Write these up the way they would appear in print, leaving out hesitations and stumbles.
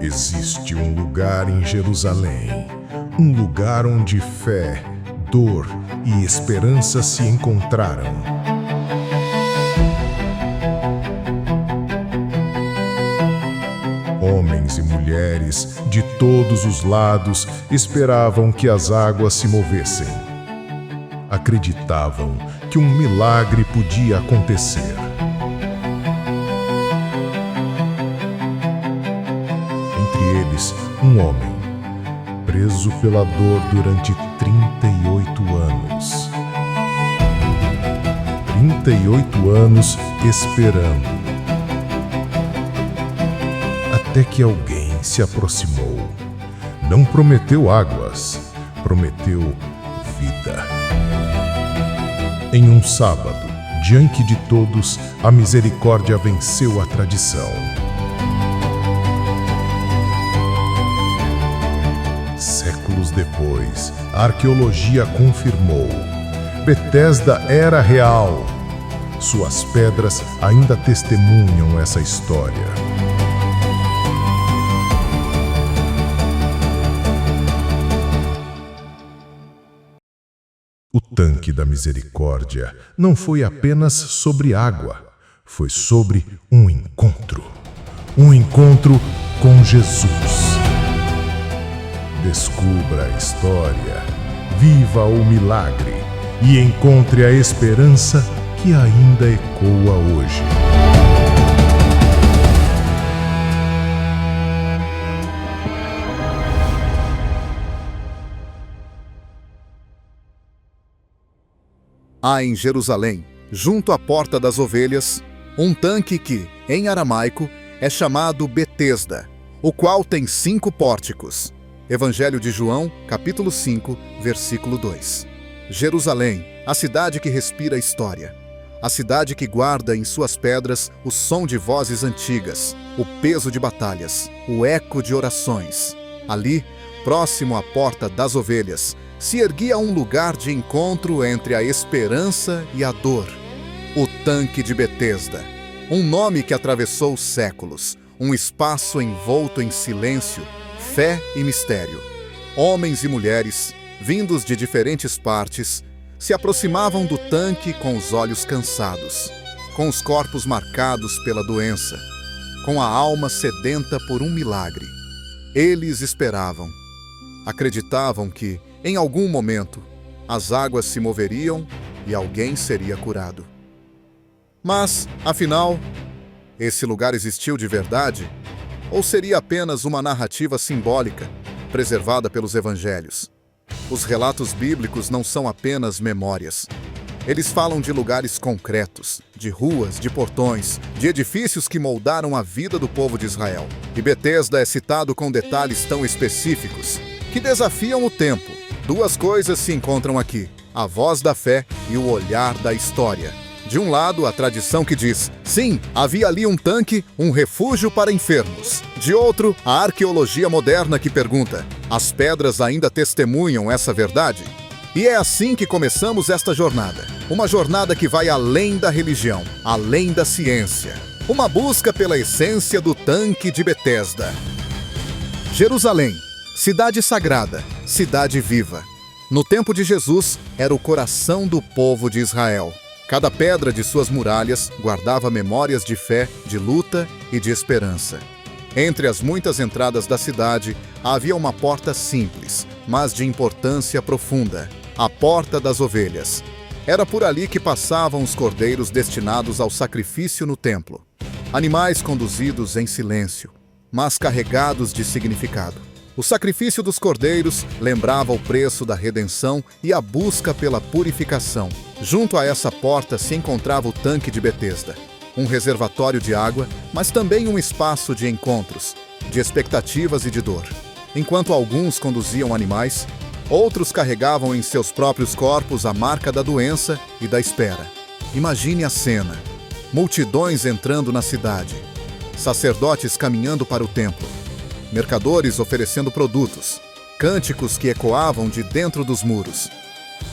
Existe um lugar em Jerusalém, um lugar onde fé, dor e esperança se encontraram. Homens e mulheres de todos os lados esperavam que as águas se movessem. Acreditavam que um milagre podia acontecer. Entre eles, um homem, preso pela dor durante 38 anos. 38 anos esperando. Até que alguém se aproximou. Não prometeu águas, prometeu vida. Em um sábado, diante de todos, a misericórdia venceu a tradição. Séculos depois, a arqueologia confirmou: Betesda era real. Suas pedras ainda testemunham essa história. O tanque da misericórdia não foi apenas sobre água, foi sobre um encontro. Um encontro com Jesus. Descubra a história, viva o milagre e encontre a esperança que ainda ecoa hoje. Há em Jerusalém, junto à Porta das Ovelhas, um tanque que, em aramaico, é chamado Betesda, o qual tem 5 pórticos. Evangelho de João, capítulo 5, versículo 2. Jerusalém, a cidade que respira história. A cidade que guarda em suas pedras o som de vozes antigas, o peso de batalhas, o eco de orações. Ali, próximo à Porta das Ovelhas, se erguia um lugar de encontro entre a esperança e a dor. O tanque de Betesda, um nome que atravessou séculos, um espaço envolto em silêncio, fé e mistério. Homens e mulheres, vindos de diferentes partes, se aproximavam do tanque com os olhos cansados, com os corpos marcados pela doença, com a alma sedenta por um milagre. Eles esperavam. Acreditavam que, em algum momento, as águas se moveriam e alguém seria curado. Mas, afinal, esse lugar existiu de verdade? Ou seria apenas uma narrativa simbólica, preservada pelos evangelhos? Os relatos bíblicos não são apenas memórias. Eles falam de lugares concretos, de ruas, de portões, de edifícios que moldaram a vida do povo de Israel. E Betesda é citado com detalhes tão específicos que desafiam o tempo. 2 coisas se encontram aqui: a voz da fé e o olhar da história. De um lado, a tradição que diz: sim, havia ali um tanque, um refúgio para enfermos. De outro, a arqueologia moderna que pergunta: as pedras ainda testemunham essa verdade? E é assim que começamos esta jornada. Uma jornada que vai além da religião, além da ciência. Uma busca pela essência do tanque de Betesda. Jerusalém, cidade sagrada, cidade viva. No tempo de Jesus, era o coração do povo de Israel. Cada pedra de suas muralhas guardava memórias de fé, de luta e de esperança. Entre as muitas entradas da cidade, havia uma porta simples, mas de importância profunda: a Porta das Ovelhas. Era por ali que passavam os cordeiros destinados ao sacrifício no templo. Animais conduzidos em silêncio, mas carregados de significado. O sacrifício dos cordeiros lembrava o preço da redenção e a busca pela purificação. Junto a essa porta se encontrava o tanque de Betesda, um reservatório de água, mas também um espaço de encontros, de expectativas e de dor. Enquanto alguns conduziam animais, outros carregavam em seus próprios corpos a marca da doença e da espera. Imagine a cena: multidões entrando na cidade, sacerdotes caminhando para o templo, mercadores oferecendo produtos, cânticos que ecoavam de dentro dos muros.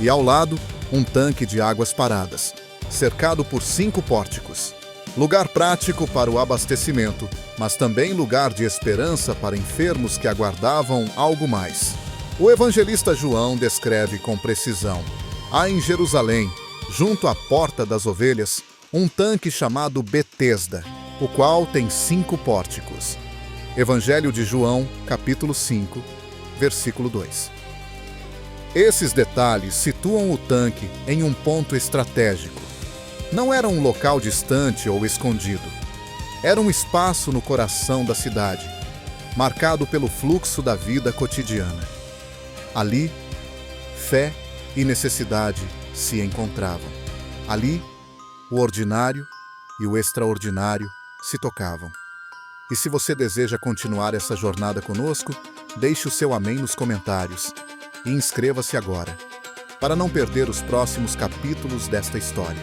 E ao lado, um tanque de águas paradas, cercado por 5 pórticos. lugar prático para o abastecimento, mas também lugar de esperança para enfermos que aguardavam algo mais. O evangelista João descreve com precisão: há em Jerusalém, junto à Porta das Ovelhas, um tanque chamado Betesda, o qual tem 5 pórticos. Evangelho de João, capítulo 5, versículo 2. Esses detalhes situam o tanque em um ponto estratégico. Não era um local distante ou escondido. Era um espaço no coração da cidade, marcado pelo fluxo da vida cotidiana. Ali, fé e necessidade se encontravam. Ali, o ordinário e o extraordinário se tocavam. E se você deseja continuar essa jornada conosco, deixe o seu amém nos comentários e inscreva-se agora, para não perder os próximos capítulos desta história.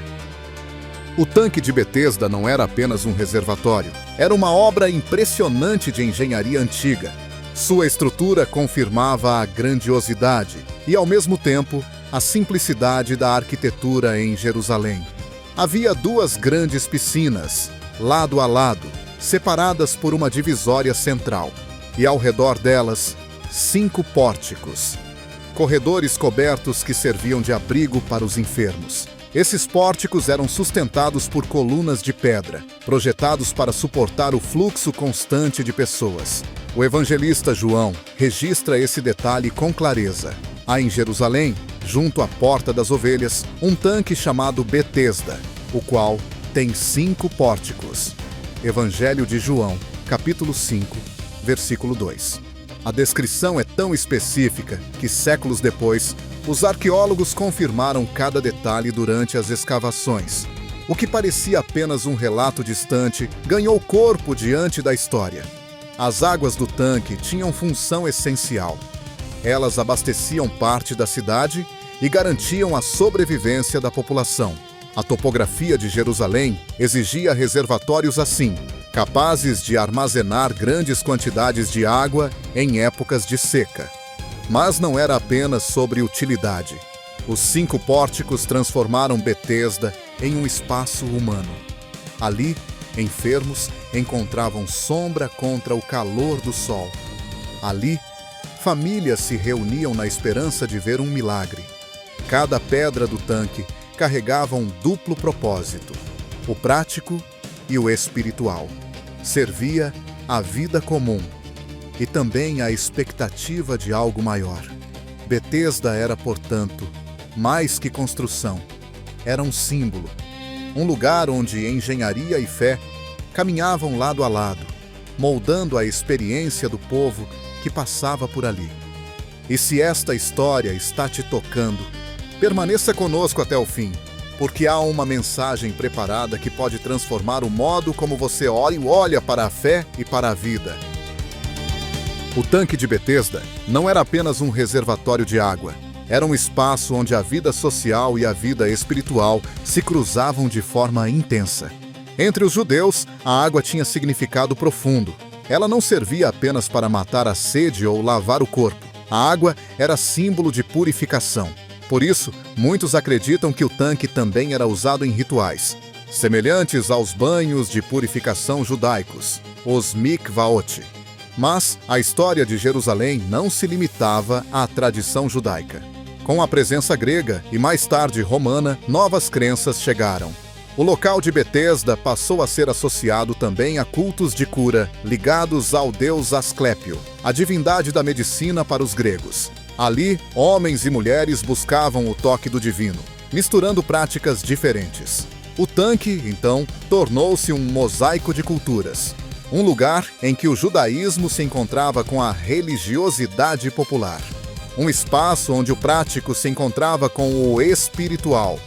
O tanque de Betesda não era apenas um reservatório, era uma obra impressionante de engenharia antiga. Sua estrutura confirmava a grandiosidade e, ao mesmo tempo, a simplicidade da arquitetura em Jerusalém. Havia 2 grandes piscinas, lado a lado, separadas por uma divisória central, e ao redor delas, 5 pórticos, corredores cobertos que serviam de abrigo para os enfermos. Esses pórticos eram sustentados por colunas de pedra, projetados para suportar o fluxo constante de pessoas. O evangelista João registra esse detalhe com clareza. Há em Jerusalém, junto à Porta das Ovelhas, um tanque chamado Betesda, o qual tem 5 pórticos. Evangelho de João, capítulo 5, versículo 2. A descrição é tão específica que, séculos depois, os arqueólogos confirmaram cada detalhe durante as escavações. O que parecia apenas um relato distante ganhou corpo diante da história. As águas do tanque tinham função essencial. Elas abasteciam parte da cidade e garantiam a sobrevivência da população. A topografia de Jerusalém exigia reservatórios assim, capazes de armazenar grandes quantidades de água em épocas de seca. Mas não era apenas sobre utilidade. Os 5 pórticos transformaram Betesda em um espaço humano. Ali, enfermos encontravam sombra contra o calor do sol. Ali, famílias se reuniam na esperança de ver um milagre. Cada pedra do tanque carregava um duplo propósito: o prático e o espiritual. Servia à vida comum e também à expectativa de algo maior. Betesda era, portanto, mais que construção. Era um símbolo, um lugar onde engenharia e fé caminhavam lado a lado, moldando a experiência do povo que passava por ali. E se esta história está te tocando, permaneça conosco até o fim, porque há uma mensagem preparada que pode transformar o modo como você olha para a fé e para a vida. O tanque de Betesda não era apenas um reservatório de água. Era um espaço onde a vida social e a vida espiritual se cruzavam de forma intensa. Entre os judeus, a água tinha significado profundo. Ela não servia apenas para matar a sede ou lavar o corpo. A água era símbolo de purificação. Por isso, muitos acreditam que o tanque também era usado em rituais, semelhantes aos banhos de purificação judaicos, os mikvaot. Mas a história de Jerusalém não se limitava à tradição judaica. Com a presença grega e mais tarde romana, novas crenças chegaram. O local de Betesda passou a ser associado também a cultos de cura, ligados ao deus Asclépio, a divindade da medicina para os gregos. Ali, homens e mulheres buscavam o toque do divino, misturando práticas diferentes. O tanque, então, tornou-se um mosaico de culturas. Um lugar em que o judaísmo se encontrava com a religiosidade popular. Um espaço onde o prático se encontrava com o espiritual.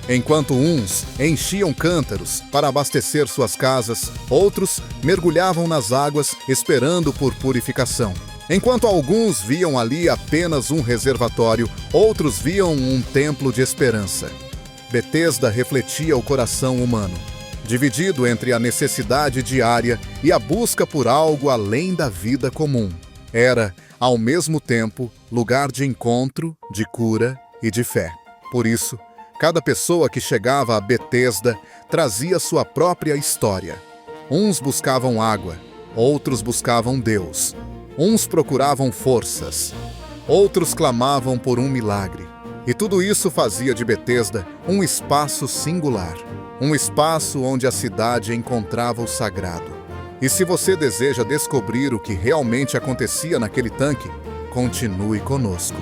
Enquanto uns enchiam cântaros para abastecer suas casas, outros mergulhavam nas águas esperando por purificação. Enquanto alguns viam ali apenas um reservatório, outros viam um templo de esperança. Betesda refletia o coração humano, dividido entre a necessidade diária e a busca por algo além da vida comum. Era, ao mesmo tempo, lugar de encontro, de cura e de fé. Por isso, Cada pessoa que chegava a Betesda trazia sua própria história. Uns buscavam água, outros buscavam Deus. Uns procuravam forças, outros clamavam por um milagre. E tudo isso fazia de Betesda um espaço singular, um espaço onde a cidade encontrava o sagrado. E se você deseja descobrir o que realmente acontecia naquele tanque, continue conosco,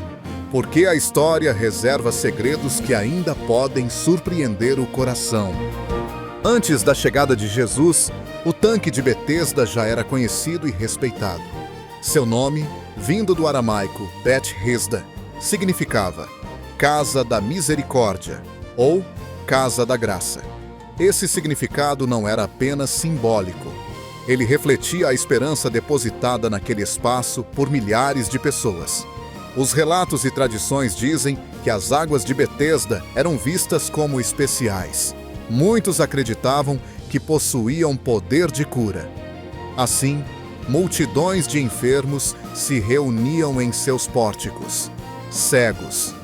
porque a história reserva segredos que ainda podem surpreender o coração. Antes da chegada de Jesus, o tanque de Betesda já era conhecido e respeitado. Seu nome, vindo do aramaico Bet-Hesda, significava Casa da Misericórdia ou Casa da Graça. Esse significado não era apenas simbólico. Ele refletia a esperança depositada naquele espaço por milhares de pessoas. Os relatos e tradições dizem que as águas de Betesda eram vistas como especiais. Muitos acreditavam que possuíam poder de cura. Assim, multidões de enfermos se reuniam em seus pórticos. Cegos,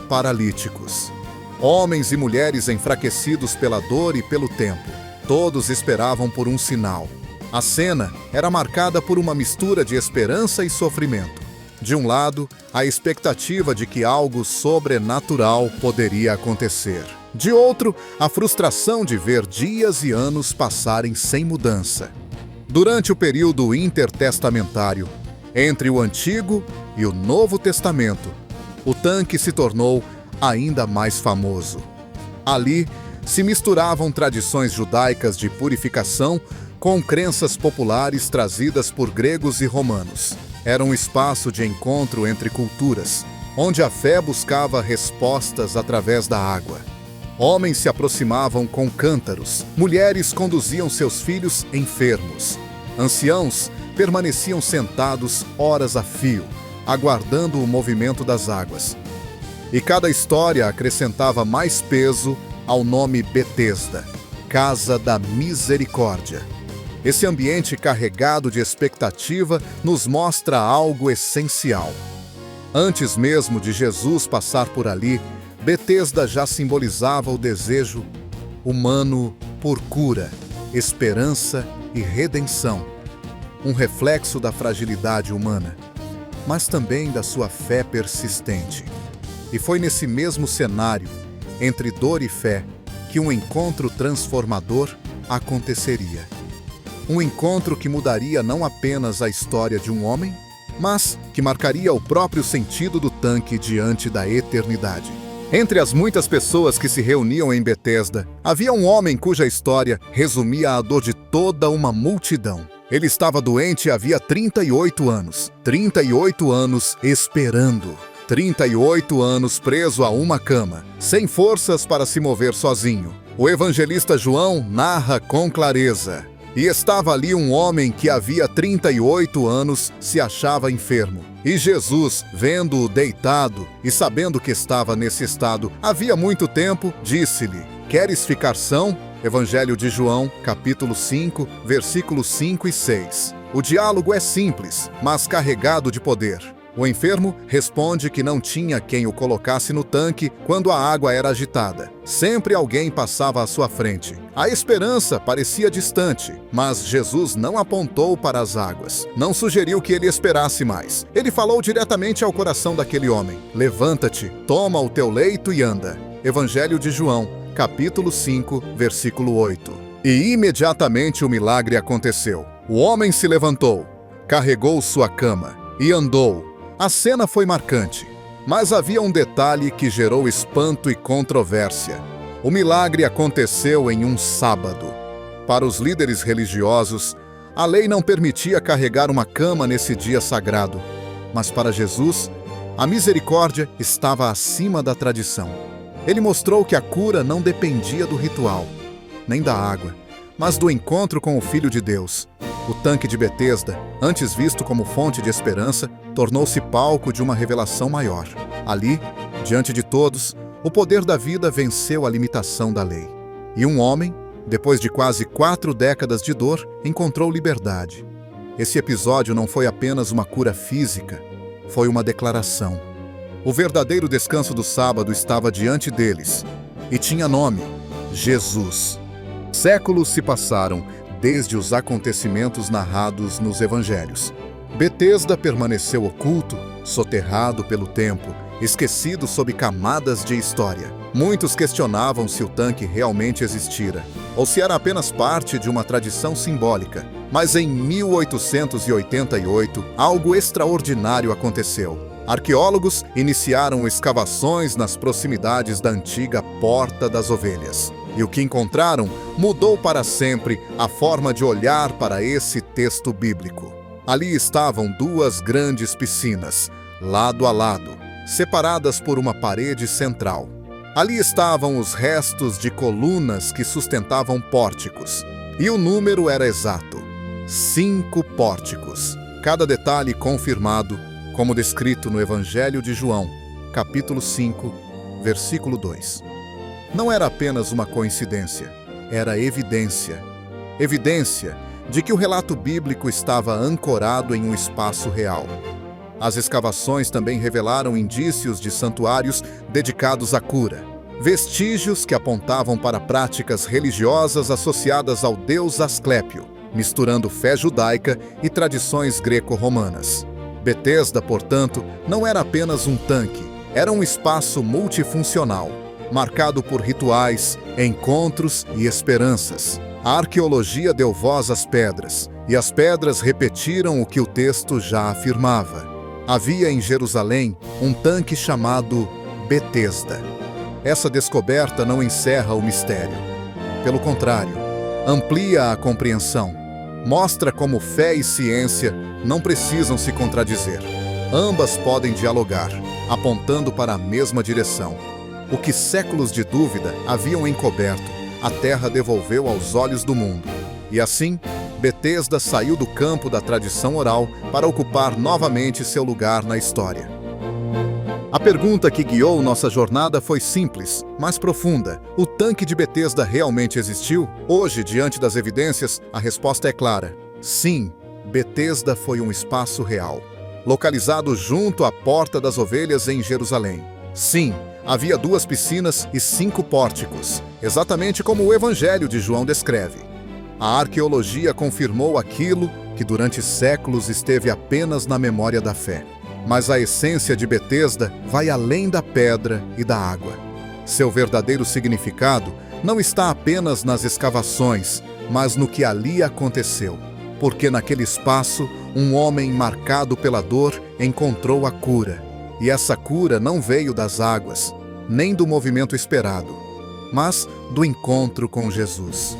paralíticos, homens e mulheres enfraquecidos pela dor e pelo tempo. Todos esperavam por um sinal. A cena era marcada por uma mistura de esperança e sofrimento. De um lado, a expectativa de que algo sobrenatural poderia acontecer. De outro, a frustração de ver dias e anos passarem sem mudança. Durante o período intertestamentário, entre o Antigo e o Novo Testamento, o tanque se tornou ainda mais famoso. Ali, se misturavam tradições judaicas de purificação com crenças populares trazidas por gregos e romanos. Era um espaço de encontro entre culturas, onde a fé buscava respostas através da água. Homens se aproximavam com cântaros, mulheres conduziam seus filhos enfermos. Anciãos permaneciam sentados horas a fio, aguardando o movimento das águas. E cada história acrescentava mais peso ao nome Betesda, Casa da Misericórdia. Esse ambiente carregado de expectativa nos mostra algo essencial. Antes mesmo de Jesus passar por ali, Betesda já simbolizava o desejo humano por cura, esperança e redenção. Um reflexo da fragilidade humana, mas também da sua fé persistente. E foi nesse mesmo cenário, entre dor e fé, que um encontro transformador aconteceria. Um encontro que mudaria não apenas a história de um homem, mas que marcaria o próprio sentido do tanque diante da eternidade. Entre as muitas pessoas que se reuniam em Betesda, havia um homem cuja história resumia a dor de toda uma multidão. Ele estava doente havia 38 anos. 38 anos esperando. 38 anos preso a uma cama, sem forças para se mover sozinho. O evangelista João narra com clareza. E estava ali um homem que havia 38 anos se achava enfermo. E Jesus, vendo-o deitado e sabendo que estava nesse estado havia muito tempo, disse-lhe: "Queres ficar são?" Evangelho de João, capítulo 5, versículos 5 e 6. O diálogo é simples, mas carregado de poder. O enfermo responde que não tinha quem o colocasse no tanque quando a água era agitada. Sempre alguém passava à sua frente. A esperança parecia distante, mas Jesus não apontou para as águas. Não sugeriu que ele esperasse mais. Ele falou diretamente ao coração daquele homem: "Levanta-te, toma o teu leito e anda." Evangelho de João, capítulo 5, versículo 8. E imediatamente o milagre aconteceu. O homem se levantou, carregou sua cama e andou. A cena foi marcante, mas havia um detalhe que gerou espanto e controvérsia. O milagre aconteceu em um sábado. Para os líderes religiosos, a lei não permitia carregar uma cama nesse dia sagrado. Mas para Jesus, a misericórdia estava acima da tradição. Ele mostrou que a cura não dependia do ritual, nem da água, mas do encontro com o Filho de Deus. O tanque de Betesda, antes visto como fonte de esperança, tornou-se palco de uma revelação maior. Ali, diante de todos, o poder da vida venceu a limitação da lei. E um homem, depois de quase 4 décadas de dor, encontrou liberdade. Esse episódio não foi apenas uma cura física, foi uma declaração. O verdadeiro descanso do sábado estava diante deles, e tinha nome: Jesus. Séculos se passaram desde os acontecimentos narrados nos evangelhos. Betesda permaneceu oculto, soterrado pelo tempo, esquecido sob camadas de história. Muitos questionavam se o tanque realmente existira, ou se era apenas parte de uma tradição simbólica. Mas em 1888, algo extraordinário aconteceu. Arqueólogos iniciaram escavações nas proximidades da antiga Porta das Ovelhas. E o que encontraram mudou para sempre a forma de olhar para esse texto bíblico. Ali estavam duas grandes piscinas, lado a lado, separadas por uma parede central. Ali estavam os restos de colunas que sustentavam pórticos. E o número era exato: 5 pórticos. Cada detalhe confirmado, como descrito no Evangelho de João, capítulo 5, versículo 2. Não era apenas uma coincidência, era evidência. Evidência de que o relato bíblico estava ancorado em um espaço real. As escavações também revelaram indícios de santuários dedicados à cura, vestígios que apontavam para práticas religiosas associadas ao deus Asclépio, misturando fé judaica e tradições greco-romanas. Betesda, portanto, não era apenas um tanque, era um espaço multifuncional, marcado por rituais, encontros e esperanças. A arqueologia deu voz às pedras, e as pedras repetiram o que o texto já afirmava. Havia em Jerusalém um tanque chamado Betesda. Essa descoberta não encerra o mistério. Pelo contrário, amplia a compreensão. Mostra como fé e ciência não precisam se contradizer. Ambas podem dialogar, apontando para a mesma direção. O que séculos de dúvida haviam encoberto, a terra devolveu aos olhos do mundo. E assim, Betesda saiu do campo da tradição oral para ocupar novamente seu lugar na história. A pergunta que guiou nossa jornada foi simples, mas profunda. O tanque de Betesda realmente existiu? Hoje, diante das evidências, a resposta é clara. Sim, Betesda foi um espaço real, localizado junto à Porta das Ovelhas em Jerusalém. Sim, havia 2 piscinas e 5 pórticos, exatamente como o Evangelho de João descreve. A arqueologia confirmou aquilo que durante séculos esteve apenas na memória da fé. Mas a essência de Betesda vai além da pedra e da água. Seu verdadeiro significado não está apenas nas escavações, mas no que ali aconteceu. Porque naquele espaço, um homem marcado pela dor encontrou a cura. E essa cura não veio das águas, nem do movimento esperado, mas do encontro com Jesus.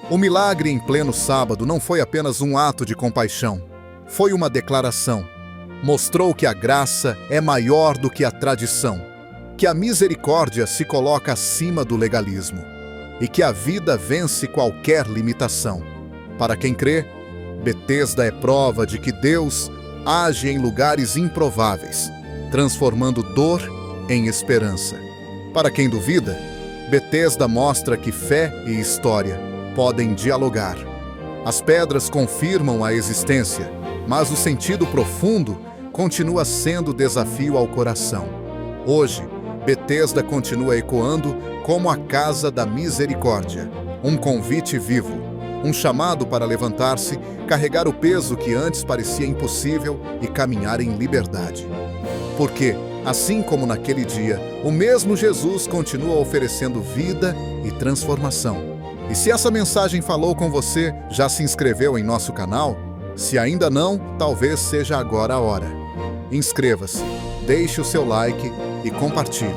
O milagre em pleno sábado não foi apenas um ato de compaixão, foi uma declaração. Mostrou que a graça é maior do que a tradição, que a misericórdia se coloca acima do legalismo e que a vida vence qualquer limitação. Para quem crê, Betesda é prova de que Deus age em lugares improváveis, transformando dor em esperança. Para quem duvida, Betesda mostra que fé e história podem dialogar. As pedras confirmam a existência, mas o sentido profundo continua sendo desafio ao coração. Hoje, Betesda continua ecoando como a casa da misericórdia, um convite vivo, um chamado para levantar-se, carregar o peso que antes parecia impossível e caminhar em liberdade. Porque, assim como naquele dia, o mesmo Jesus continua oferecendo vida e transformação. E se essa mensagem falou com você, já se inscreveu em nosso canal? Se ainda não, talvez seja agora a hora. Inscreva-se, deixe o seu like e compartilhe.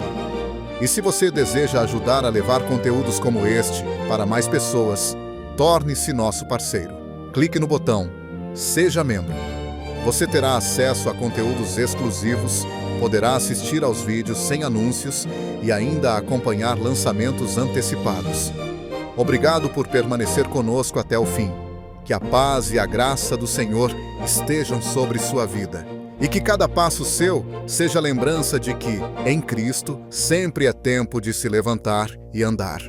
E se você deseja ajudar a levar conteúdos como este para mais pessoas, torne-se nosso parceiro. Clique no botão Seja Membro. Você terá acesso a conteúdos exclusivos, poderá assistir aos vídeos sem anúncios e ainda acompanhar lançamentos antecipados. Obrigado por permanecer conosco até o fim. Que a paz e a graça do Senhor estejam sobre sua vida. E que cada passo seu seja lembrança de que, em Cristo, sempre é tempo de se levantar e andar.